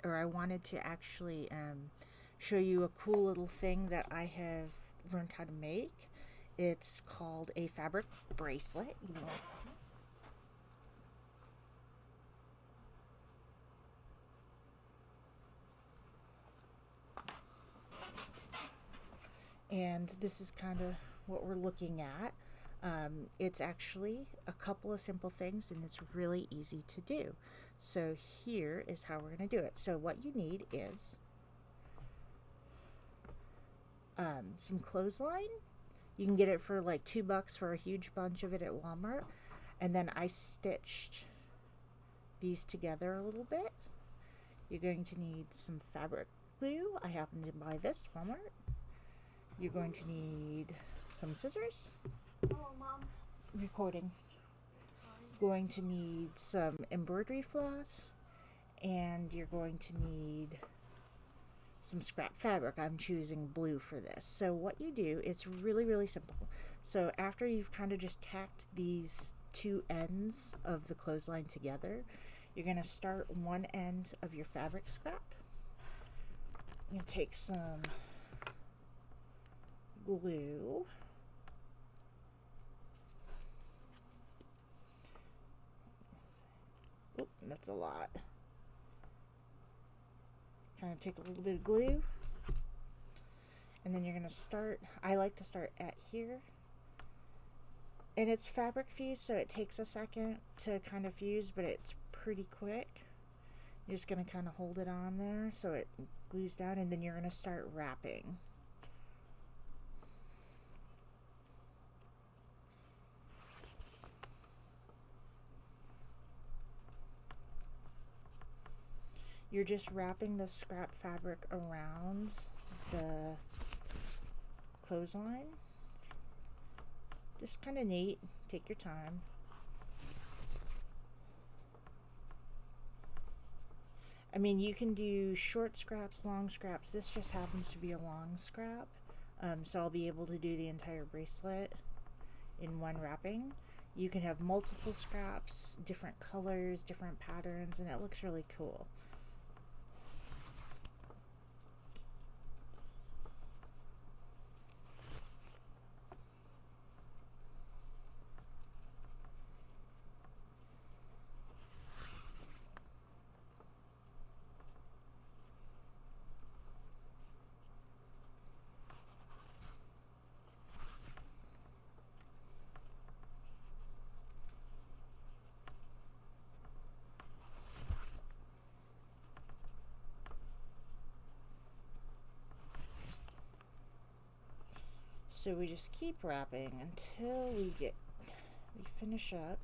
or I wanted to actually show you a cool little thing that I have learned how to make. It's called a fabric bracelet. Give me one second. And this is kind of what we're looking at. It's actually a couple of simple things and it's really easy to do. So here is how we're going to do it. So what you need is some clothesline. You can get it for like $2 for a huge bunch of it at Walmart. And then I stitched these together a little bit. You're going to need some fabric glue. I happen to buy this at Walmart. You're going to need some scissors. Hello, Mom. Recording. Going to need some embroidery floss, and you're going to need some scrap fabric. I'm choosing blue for this. So what you do, it's really, really simple. So after you've kind of just tacked these two ends of the clothesline together, you're going to start one end of your fabric scrap. You're going to take some glue. Oop, that's a lot. Kind of take a little bit of glue. And then you're going to start, I like to start at here. And it's fabric fused, so it takes a second to kind of fuse, but it's pretty quick. You're just going to kind of hold it on there so it glues down, and then you're going to start wrapping. You're just wrapping the scrap fabric around the clothesline. Just kind of neat. Take your time. I mean, you can do short scraps, long scraps. This just happens to be a long scrap. So I'll be able to do the entire bracelet in one wrapping. You can have multiple scraps, different colors, different patterns, and it looks really cool. So we just keep wrapping until we finish up.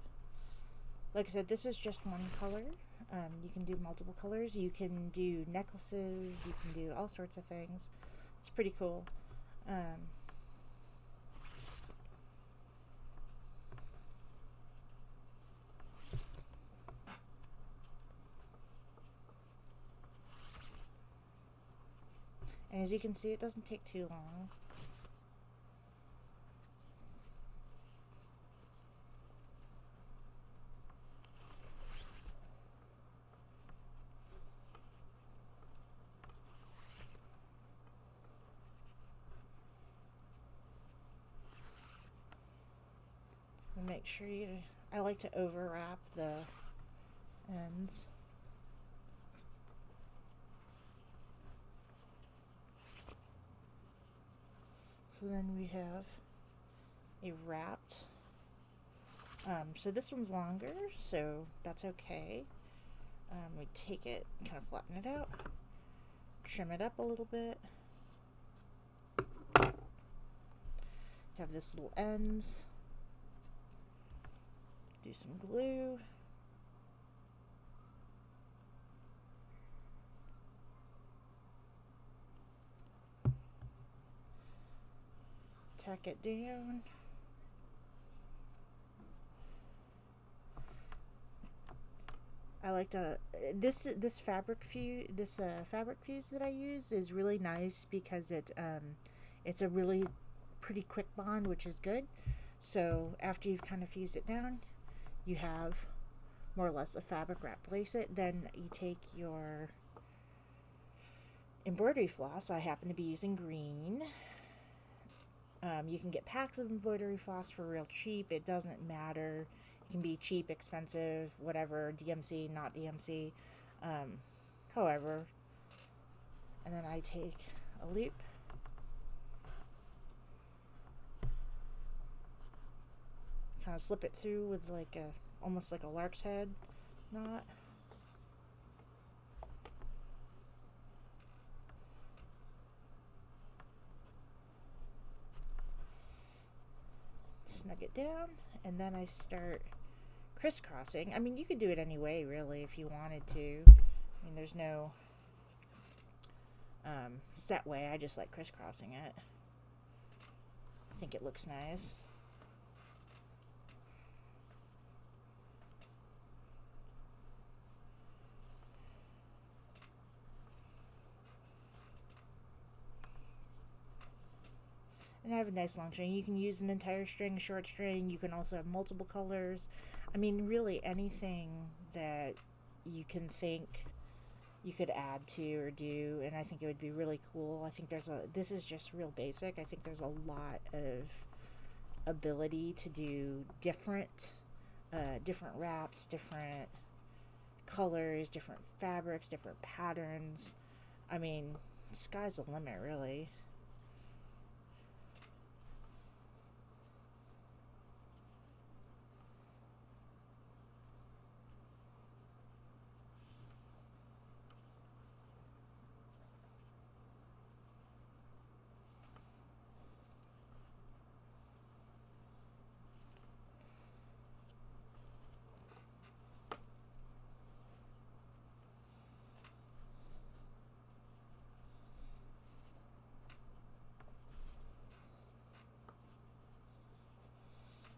Like I said, this is just one color. You can do multiple colors. You can do necklaces. You can do all sorts of things. It's pretty cool. And as you can see, it doesn't take too long. And make sure I like to overwrap the ends. So then we have a wrapped. So this one's longer, so that's okay. We take it, kind of flatten it out, trim it up a little bit. Have this little ends. Do some glue. Tack it down. I like to this fabric fuse that I use is really nice because it's a really pretty quick bond, which is good. So after you've kind of fused it down, you have more or less a fabric wrap bracelet. Then you take your embroidery floss, I happen to be using green. You can get packs of embroidery floss for real cheap. It doesn't matter. It can be cheap, expensive, whatever, DMC, not DMC. However, and then I take a loop, kind of slip it through with like a, almost like a lark's head knot. Snug it down, and then I start crisscrossing. I mean, you could do it any way, really, if you wanted to. I mean, there's no set way. I just like crisscrossing it. I think it looks nice. And I have a nice long string. You can use an entire string, a short string. You can also have multiple colors. I mean, really anything that you can think you could add to or do, and I think it would be really cool. I think this is just real basic. I think there's a lot of ability to do different wraps, different colors, different fabrics, different patterns. I mean, sky's the limit, really.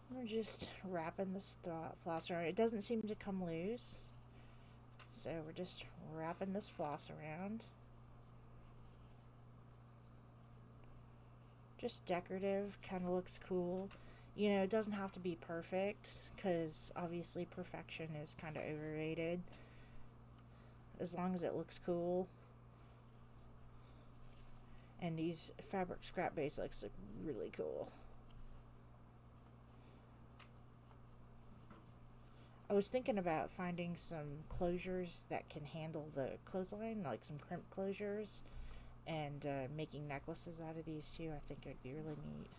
We're just wrapping this floss around. It doesn't seem to come loose, so we're just wrapping this floss around. Just decorative, kind of looks cool. You know, it doesn't have to be perfect, because obviously perfection is kind of overrated. As long as it looks cool. And these fabric scrap bracelets look really cool. I was thinking about finding some closures that can handle the clothesline, like some crimp closures, and making necklaces out of these too. I think it would be really neat.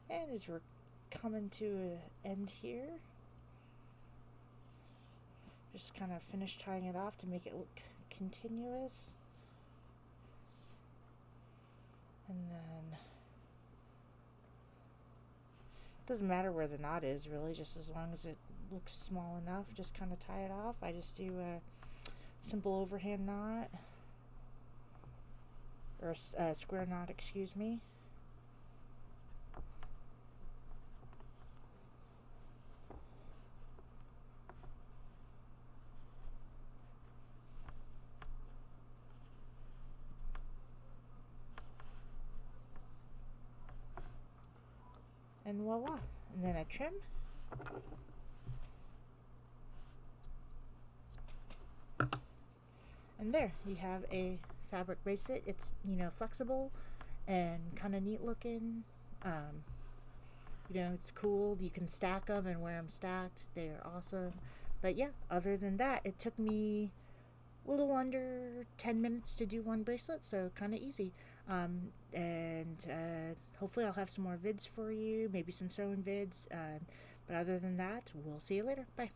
And as we're coming to an end here, just kind of finish tying it off to make it look continuous. And then, doesn't matter where the knot is, really, just as long as it looks small enough, just kind of tie it off. I just do a simple overhand knot, or a square knot, excuse me. And voila, and then I trim. And there, you have a fabric bracelet. It's, you know, flexible and kind of neat looking. You know, it's cool. You can stack them and wear them stacked. They're awesome. But yeah, other than that, it took me a little under 10 minutes to do one bracelet, so kind of easy. And hopefully I'll have some more vids for you, maybe some sewing vids. But other than that, we'll see you later. Bye.